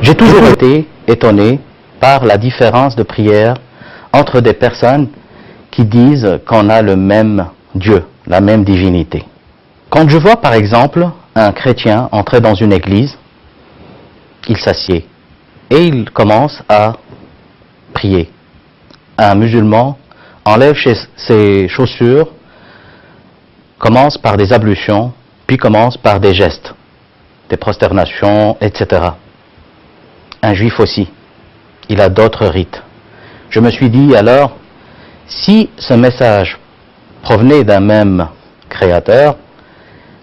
J'ai toujours été étonné par la différence de prière entre des personnes qui disent qu'on a le même Dieu, la même divinité. Quand je vois par exemple un chrétien entrer dans une église, il s'assied et il commence à prier. Un musulman enlève ses chaussures, commence par des ablutions, puis commence par des gestes, des prosternations, etc. Un juif aussi, il a d'autres rites. Je me suis dit alors, si ce message provenait d'un même créateur,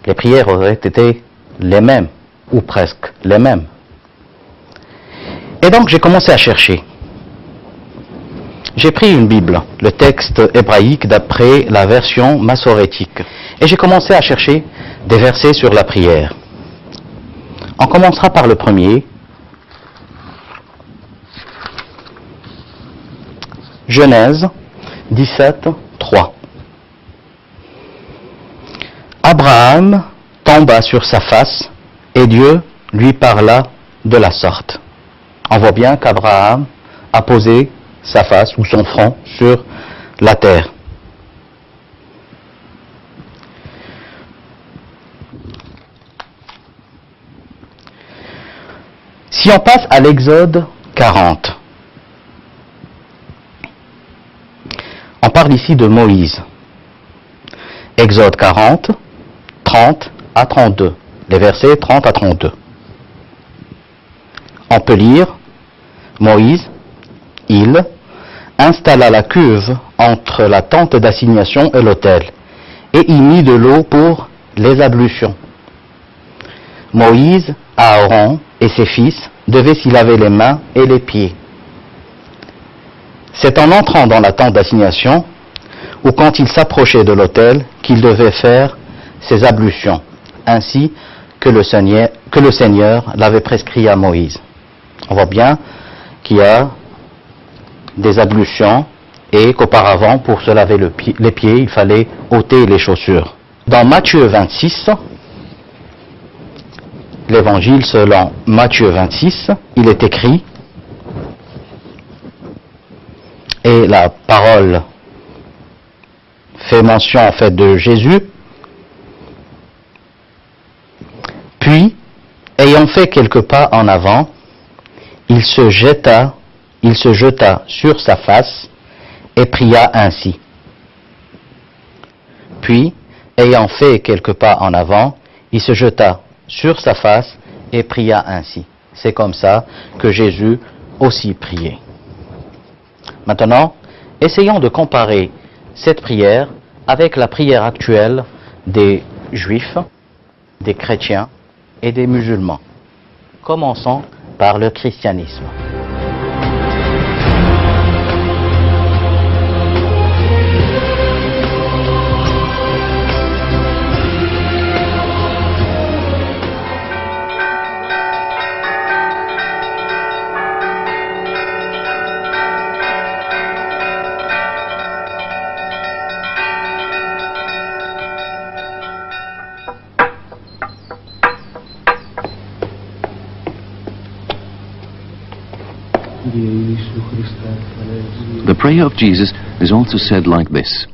les prières auraient été les mêmes, ou presque les mêmes. Et donc j'ai commencé à chercher. J'ai pris une Bible, le texte hébraïque d'après la version massorétique, et j'ai commencé à chercher des versets sur la prière. On commencera par le premier. Genèse 17, 3. Abraham tomba sur sa face et Dieu lui parla de la sorte. On voit bien qu'Abraham a posé sa face ou son front sur la terre. Si on passe à l'Exode 40, on parle ici de Moïse. Exode 40, 30 à 32, les versets 30 à 32. On peut lire, Moïse, il installa la cuve entre la tente d'assignation et l'autel, et y mit de l'eau pour les ablutions. Moïse, Aaron et ses fils devaient s'y laver les mains et les pieds. C'est en entrant dans la tente d'assignation ou quand il s'approchait de l'autel qu'il devait faire ses ablutions, ainsi que le Seigneur l'avait prescrit à Moïse. On voit bien qu'il y a des ablutions et qu'auparavant, pour se laver les pieds, il fallait ôter les chaussures. Dans Matthieu 26, l'évangile selon Matthieu 26, il est écrit, et la parole fait mention en fait de Jésus, puis, ayant fait quelques pas en avant, il se jeta sur sa face et pria ainsi. Puis, ayant fait quelques pas en avant, il se jeta sur sa face et pria ainsi. C'est comme ça que Jésus aussi priait. Maintenant, essayons de comparer cette prière avec la prière actuelle des Juifs, des chrétiens et des musulmans. Commençons par le christianisme. The prayer of Jesus is also said like this.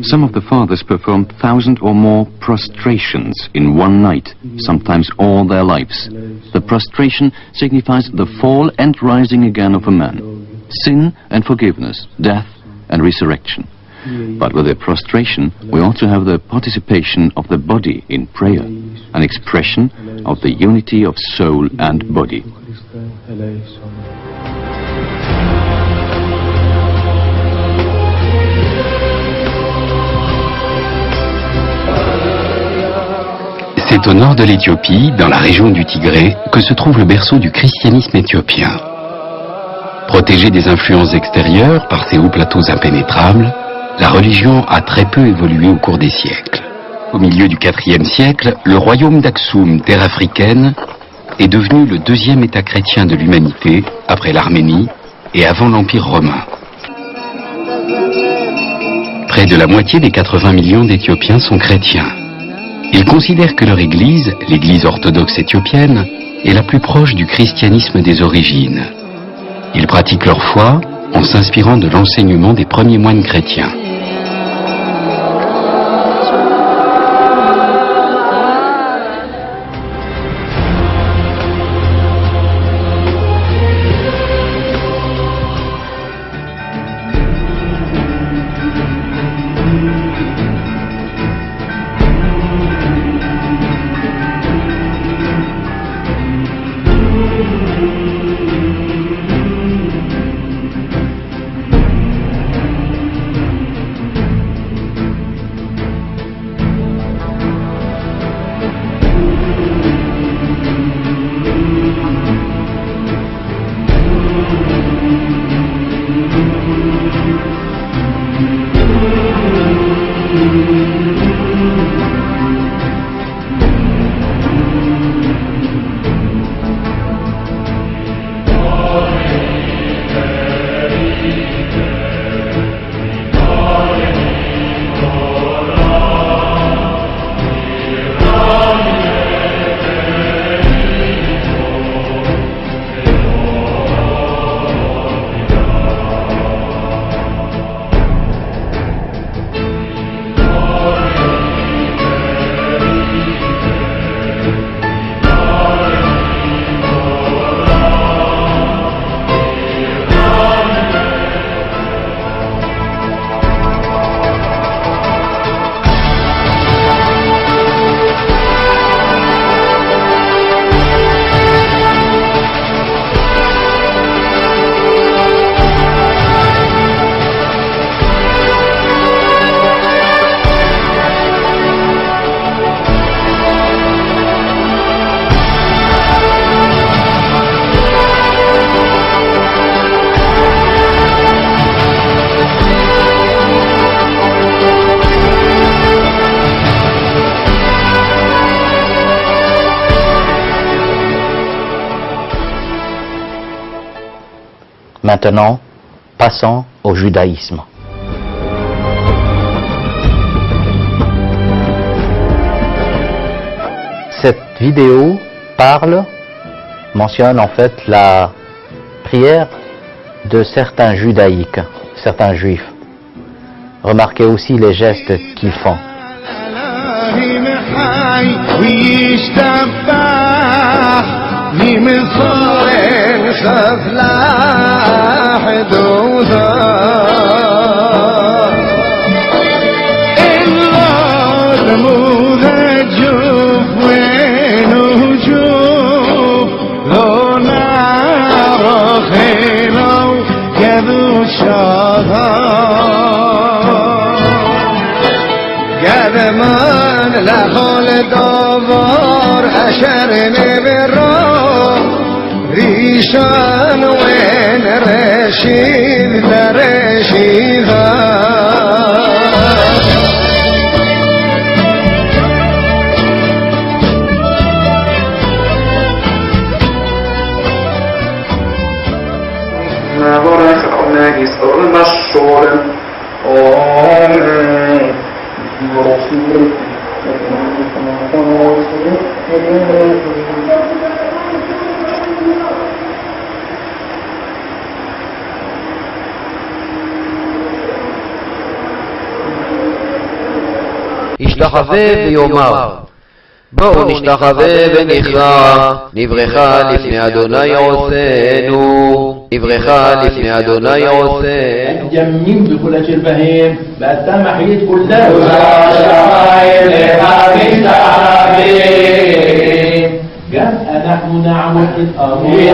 Some of the fathers performed 1,000 or more prostrations in one night, sometimes all their lives. The prostration signifies the fall and rising again of a man, sin and forgiveness, death and resurrection. But with the prostration, we also have the participation of the body in prayer, an expression of the unity of soul and body. C'est au nord de l'Éthiopie, dans la région du Tigré, que se trouve le berceau du christianisme éthiopien. Protégée des influences extérieures par ses hauts plateaux impénétrables, la religion a très peu évolué au cours des siècles. Au milieu du IVe siècle, le royaume d'Aksum, terre africaine, est devenu le deuxième État chrétien de l'humanité, après l'Arménie et avant l'Empire romain. Près de la moitié des 80 millions d'Éthiopiens sont chrétiens. Ils considèrent que leur Église, l'Église orthodoxe éthiopienne, est la plus proche du christianisme des origines. Ils pratiquent leur foi en s'inspirant de l'enseignement des premiers moines chrétiens. Maintenant, passons au judaïsme. Cette vidéo mentionne en fait la prière de certains judaïques, certains juifs. Remarquez aussi les gestes qu'ils font. ريشان وين رشيد رشيدها نبرخ ناقص المشهور آمين برسول ישתחווה ויאמר בואו נשתחווה ונכרע נברכה לפני אדוני עושנו נברכה לפני אדוני עושנו جميل بكل البهيم بأتم حيث كلها نحن نعبد الأمين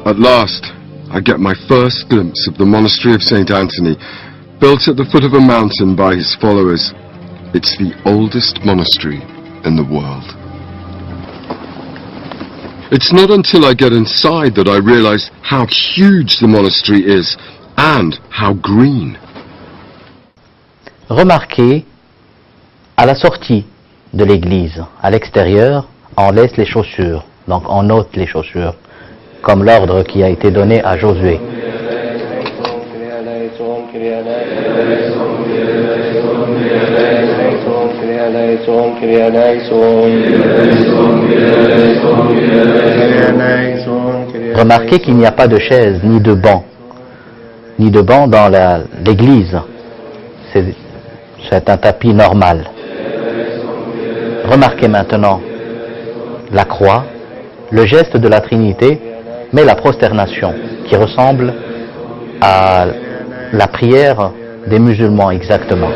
At last, I get my first glimpse of the monastery of St. Anthony, built at the foot of a mountain by his followers. It's the oldest monastery in the world. It's not until I get inside that I realize how huge the monastery is and how green. Remarquez, à la sortie de l'église, à l'extérieur, on laisse les chaussures, donc on ôte les chaussures, comme l'ordre qui a été donné à Josué. Remarquez qu'il n'y a pas de chaise ni de banc dans l'église. C'est un tapis normal. Remarquez maintenant la croix, le geste de la Trinité, mais la prosternation qui ressemble à la prière des musulmans exactement.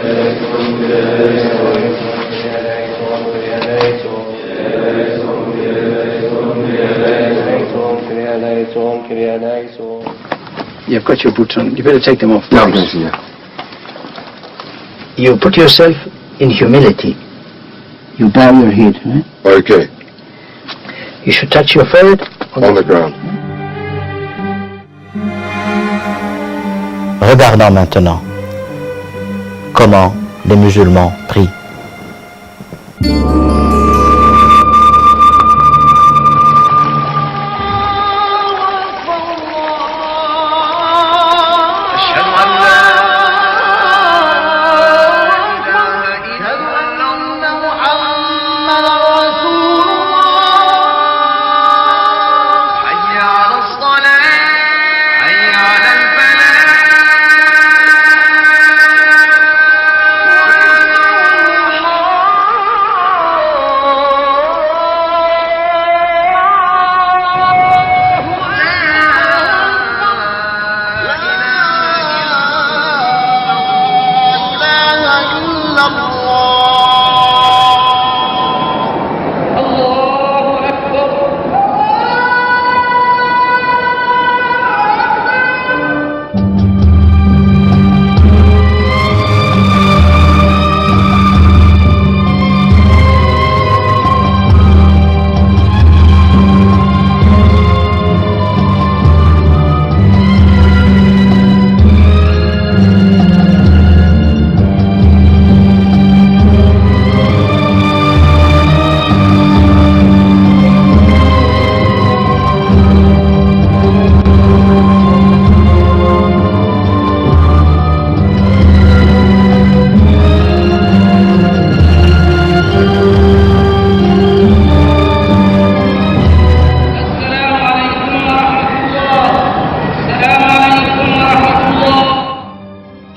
You've got your boots on. You better take them off. No, please. yeah. You put yourself in humility. You bow your head. Okay, You should touch your forehead on the ground. Regardons maintenant comment les musulmans prient.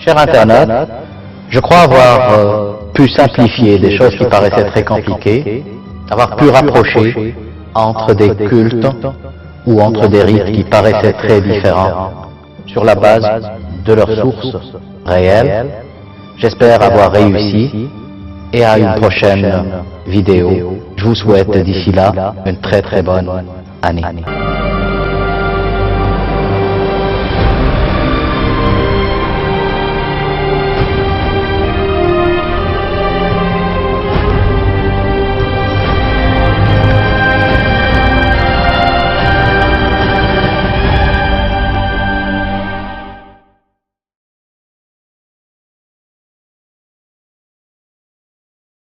Cher internaute, je crois avoir pu simplifier des choses qui paraissaient très compliquées, avoir pu rapprocher entre des cultes ou entre des rites qui paraissaient très différents sur la base de leurs sources réelles. J'espère avoir réussi et à une prochaine vidéo. Je vous souhaite d'ici là une très très bonne année.